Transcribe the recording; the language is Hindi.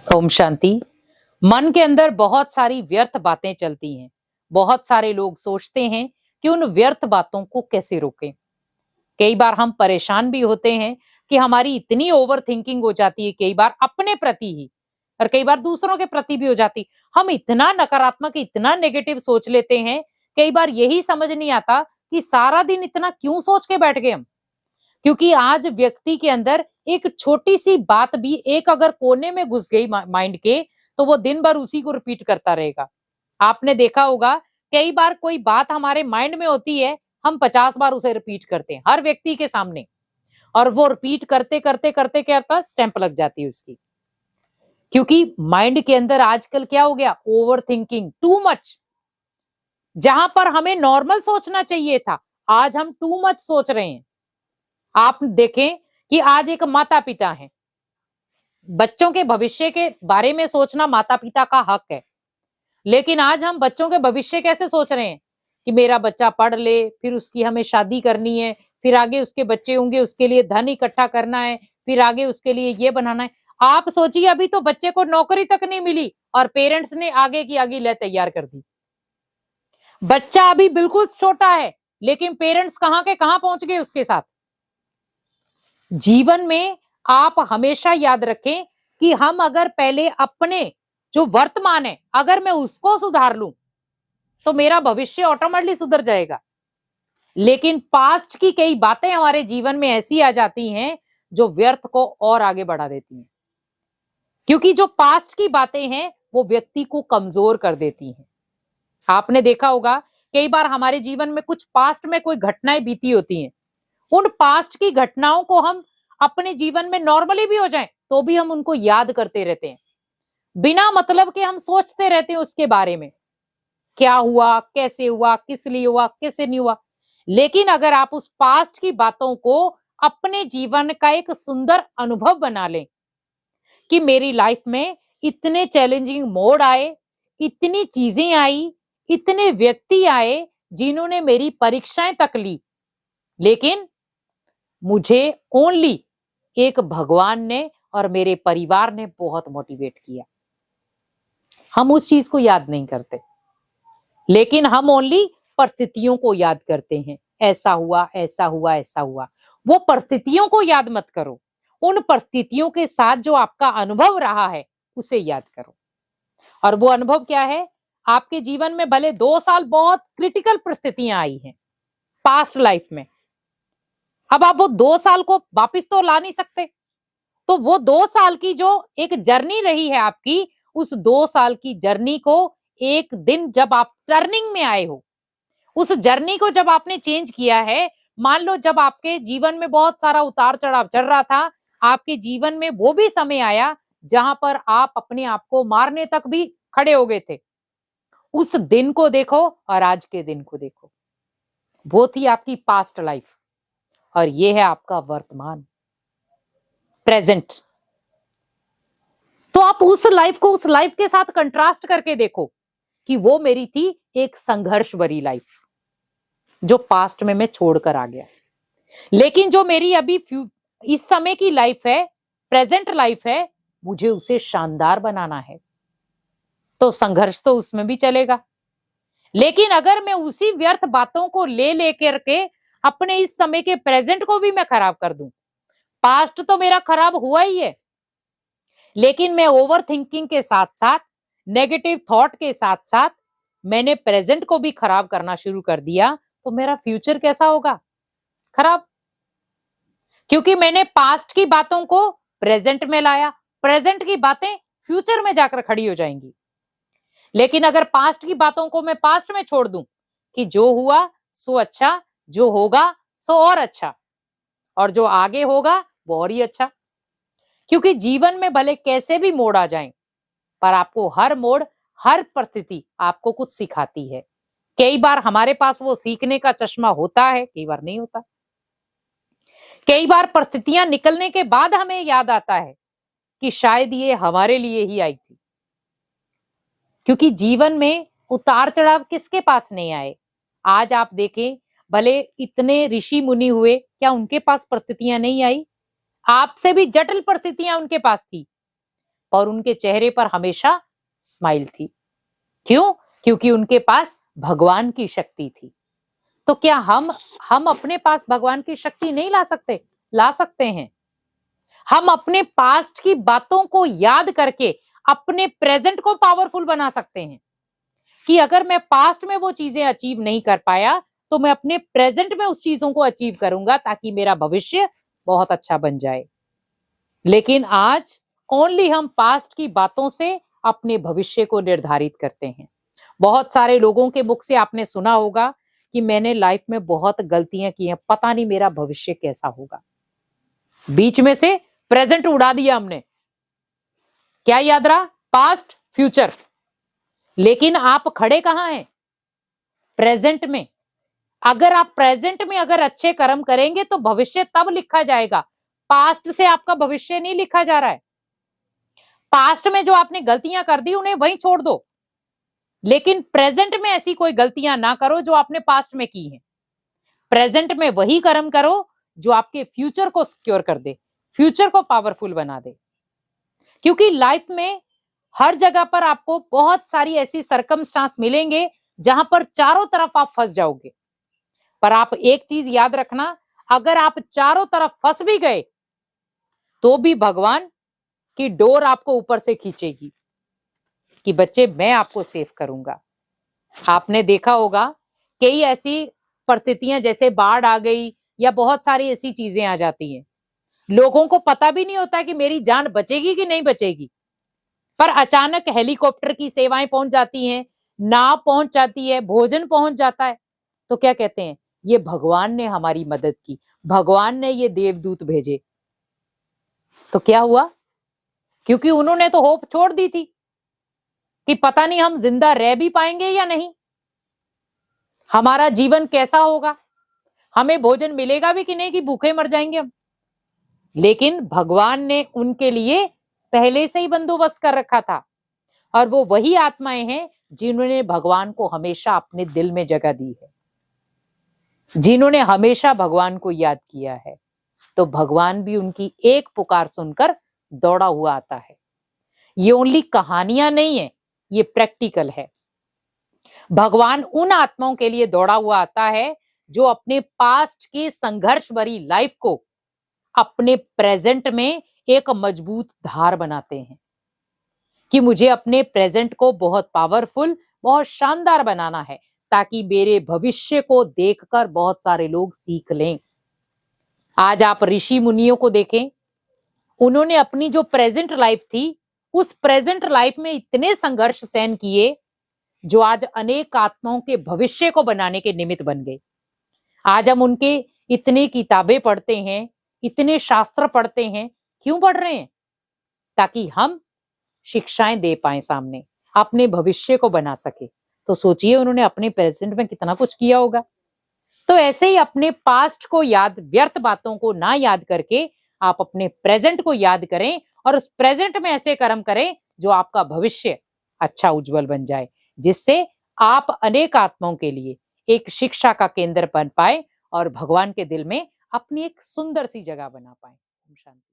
ओम शांति। मन के अंदर बहुत सारी व्यर्थ बातें चलती हैं। बहुत सारे लोग सोचते हैं कि उन व्यर्थ बातों को कैसे रोकें। कई बार हम परेशान भी होते हैं कि हमारी इतनी ओवर थिंकिंग हो जाती है, कई बार अपने प्रति ही और कई बार दूसरों के प्रति भी हो जाती। हम इतना नकारात्मक, इतना नेगेटिव सोच लेते हैं, कई बार यही समझ नहीं आता कि सारा दिन इतना क्यों सोच के बैठ गए हम। क्योंकि आज व्यक्ति के अंदर एक छोटी सी बात भी एक अगर कोने में घुस गई माइंड के, तो वो दिन भर उसी को रिपीट करता रहेगा। आपने देखा होगा, कई बार कोई बात हमारे माइंड में होती है, हम 50 बार उसे रिपीट करते हैं हर व्यक्ति के सामने, और वो रिपीट करते करते करते क्या होता है, स्टैंप लग जाती है उसकी। क्योंकि माइंड के अंदर आजकल क्या हो गया, ओवर थिंकिंग, टू मच। जहां पर हमें नॉर्मल सोचना चाहिए था, आज हम टू मच सोच रहे हैं। आप देखें कि आज एक माता पिता हैं, बच्चों के भविष्य के बारे में सोचना माता पिता का हक है। लेकिन आज हम बच्चों के भविष्य कैसे सोच रहे हैं कि मेरा बच्चा पढ़ ले, फिर उसकी हमें शादी करनी है, फिर आगे उसके बच्चे होंगे, उसके लिए धन इकट्ठा करना है, फिर आगे उसके लिए ये बनाना है। आप सोचिए, अभी तो बच्चे को नौकरी तक नहीं मिली और पेरेंट्स ने आगे की आगे ले तैयार कर दी। बच्चा अभी बिल्कुल छोटा है, लेकिन पेरेंट्स कहां के कहां पहुंच गए उसके साथ। जीवन में आप हमेशा याद रखें कि हम अगर पहले अपने जो वर्तमान है, अगर मैं उसको सुधार लूं, तो मेरा भविष्य ऑटोमेटिकली सुधर जाएगा। लेकिन पास्ट की कई बातें हमारे जीवन में ऐसी आ जाती हैं जो व्यर्थ को और आगे बढ़ा देती हैं। क्योंकि जो पास्ट की बातें हैं वो व्यक्ति को कमजोर कर देती हैं। आपने देखा होगा, कई बार हमारे जीवन में कुछ पास्ट में कोई घटनाएं बीती होती हैं। उन पास्ट की घटनाओं को हम अपने जीवन में नॉर्मली भी हो जाएं, तो भी हम उनको याद करते रहते हैं। बिना मतलब के हम सोचते रहते हैं उसके बारे में, क्या हुआ, कैसे हुआ, किस लिए हुआ, कैसे नहीं हुआ। लेकिन अगर आप उस पास्ट की बातों को अपने जीवन का एक सुंदर अनुभव बना लें कि मेरी लाइफ में इतने चैलेंजिंग मोड आए, इतनी चीजें आई, इतने व्यक्ति आए जिन्होंने मेरी परीक्षाएं तक ली, लेकिन मुझे ओनली एक भगवान ने और मेरे परिवार ने बहुत मोटिवेट किया। हम उस चीज को याद नहीं करते, लेकिन हम ओनली परिस्थितियों को याद करते हैं। ऐसा हुआ, ऐसा हुआ, ऐसा हुआ। वो परिस्थितियों को याद मत करो, उन परिस्थितियों के साथ जो आपका अनुभव रहा है उसे याद करो। और वो अनुभव क्या है, आपके जीवन में भले 2 साल बहुत क्रिटिकल परिस्थितियां आई हैं पास्ट लाइफ में, अब आप वो 2 साल को वापिस तो ला नहीं सकते। तो वो 2 साल की जो एक जर्नी रही है आपकी, उस 2 साल की जर्नी को एक दिन जब आप टर्निंग में आए हो, उस जर्नी को जब आपने चेंज किया है, मान लो जब आपके जीवन में बहुत सारा उतार चढ़ाव चल रहा था, आपके जीवन में वो भी समय आया जहां पर आप अपने आप को मारने तक भी खड़े हो गए थे। उस दिन को देखो और आज के दिन को देखो, वो थी आपकी पास्ट लाइफ और ये है आपका वर्तमान, प्रेजेंट। तो आप उस लाइफ को उस लाइफ के साथ कंट्रास्ट करके देखो कि वो मेरी थी एक संघर्ष भरी लाइफ जो पास्ट में मैं छोड़कर आ गया। लेकिन जो मेरी अभी इस समय की लाइफ है, प्रेजेंट लाइफ है, मुझे उसे शानदार बनाना है। तो संघर्ष तो उसमें भी चलेगा। लेकिन अगर मैं उसी व्यर्थ बातों को ले लेकर के अपने इस समय के प्रेजेंट को भी मैं खराब कर दूं, पास्ट तो मेरा खराब हुआ ही है, लेकिन मैं ओवर थिंकिंग के साथ साथ, नेगेटिव थॉट के साथ साथ मैंने प्रेजेंट को भी खराब करना शुरू कर दिया, तो मेरा फ्यूचर कैसा होगा, खराब। क्योंकि मैंने पास्ट की बातों को प्रेजेंट में लाया, प्रेजेंट की बातें फ्यूचर में जाकर खड़ी हो जाएंगी। लेकिन अगर पास्ट की बातों को मैं पास्ट में छोड़ दूं कि जो हुआ सो अच्छा, जो होगा सो और अच्छा, और जो आगे होगा वो और ही अच्छा। क्योंकि जीवन में भले कैसे भी मोड़ आ जाएं, पर आपको हर मोड़, हर परिस्थिति आपको कुछ सिखाती है। कई बार हमारे पास वो सीखने का चश्मा होता है, कई बार नहीं होता। कई बार परिस्थितियां निकलने के बाद हमें याद आता है कि शायद ये हमारे लिए ही आई थी। क्योंकि जीवन में उतार चढ़ाव किसके पास नहीं आए। आज आप देखें, भले इतने ऋषि मुनि हुए, क्या उनके पास परिस्थितियां नहीं आई? आपसे भी जटिल परिस्थितियां उनके पास थी, और उनके चेहरे पर हमेशा स्माइल थी। क्यों? क्योंकि उनके पास भगवान की शक्ति थी। तो क्या हम अपने पास भगवान की शक्ति नहीं ला सकते? ला सकते हैं। हम अपने पास्ट की बातों को याद करके अपने प्रेजेंट को पावरफुल बना सकते हैं कि अगर मैं पास्ट में वो चीजें अचीव नहीं कर पाया तो मैं अपने प्रेजेंट में उस चीजों को अचीव करूंगा ताकि मेरा भविष्य बहुत अच्छा बन जाए। लेकिन आज ओनली हम पास्ट की बातों से अपने भविष्य को निर्धारित करते हैं। बहुत सारे लोगों के मुख से आपने सुना होगा कि मैंने लाइफ में बहुत गलतियां की हैं, पता नहीं मेरा भविष्य कैसा होगा। बीच में से प्रेजेंट उड़ा दिया हमने। क्या याद रहा? Past, future. लेकिन आप खड़े कहां हैं? प्रेजेंट में। अगर आप प्रेजेंट में अगर अच्छे कर्म करेंगे तो भविष्य तब लिखा जाएगा। पास्ट से आपका भविष्य नहीं लिखा जा रहा है। पास्ट में जो आपने गलतियां कर दी उन्हें वहीं छोड़ दो, लेकिन प्रेजेंट में ऐसी कोई गलतियां ना करो जो आपने पास्ट में की हैं। प्रेजेंट में वही कर्म करो जो आपके फ्यूचर को सिक्योर कर दे, फ्यूचर को पावरफुल बना दे। क्योंकि लाइफ में हर जगह पर आपको बहुत सारी ऐसी सरकमस्टांस मिलेंगे जहां पर चारों तरफ आप फंस जाओगे। पर आप एक चीज याद रखना, अगर आप चारों तरफ फंस भी गए तो भी भगवान की डोर आपको ऊपर से खींचेगी कि बच्चे मैं आपको सेव करूंगा। आपने देखा होगा कई ऐसी परिस्थितियां जैसे बाढ़ आ गई या बहुत सारी ऐसी चीजें आ जाती हैं, लोगों को पता भी नहीं होता कि मेरी जान बचेगी कि नहीं बचेगी, पर अचानक हेलीकॉप्टर की सेवाएं पहुंच जाती हैं, नाव पहुंच जाती है, भोजन पहुंच जाता है। तो क्या कहते हैं? ये भगवान ने हमारी मदद की, भगवान ने ये देवदूत भेजे। तो क्या हुआ? क्योंकि उन्होंने तो होप छोड़ दी थी कि पता नहीं हम जिंदा रह भी पाएंगे या नहीं, हमारा जीवन कैसा होगा, हमें भोजन मिलेगा भी कि नहीं, कि भूखे मर जाएंगे हम। लेकिन भगवान ने उनके लिए पहले से ही बंदोबस्त कर रखा था। और वो वही आत्माएं हैं जिन्होंने भगवान को हमेशा अपने दिल में जगह दी है, जिन्होंने हमेशा भगवान को याद किया है। तो भगवान भी उनकी एक पुकार सुनकर दौड़ा हुआ आता है। ये ओनली कहानियां नहीं है, ये प्रैक्टिकल है। भगवान उन आत्माओं के लिए दौड़ा हुआ आता है जो अपने पास्ट की संघर्ष भरी लाइफ को अपने प्रेजेंट में एक मजबूत धार बनाते हैं कि मुझे अपने प्रेजेंट को बहुत पावरफुल, बहुत शानदार बनाना है ताकि मेरे भविष्य को देखकर बहुत सारे लोग सीख लें। आज आप ऋषि मुनियों को देखें, उन्होंने अपनी जो प्रेजेंट लाइफ थी उस प्रेजेंट लाइफ में इतने संघर्ष सहन किए जो आज अनेक आत्माओं के भविष्य को बनाने के निमित्त बन गए। आज हम उनके इतनी किताबें पढ़ते हैं, इतने शास्त्र पढ़ते हैं। क्यों पढ़ रहे हैं? ताकि हम शिक्षाएं दे पाए सामने, अपने भविष्य को बना सके। तो सोचिए उन्होंने अपने प्रेजेंट में कितना कुछ किया होगा। तो ऐसे ही अपने पास्ट को याद, व्यर्थ बातों को ना याद करके आप अपने प्रेजेंट को याद करें और उस प्रेजेंट में ऐसे कर्म करें जो आपका भविष्य अच्छा उज्जवल बन जाए, जिससे आप अनेक आत्माओं के लिए एक शिक्षा का केंद्र बन पाए और भगवान के दिल में अपनी एक सुंदर सी जगह बना पाए। शांति।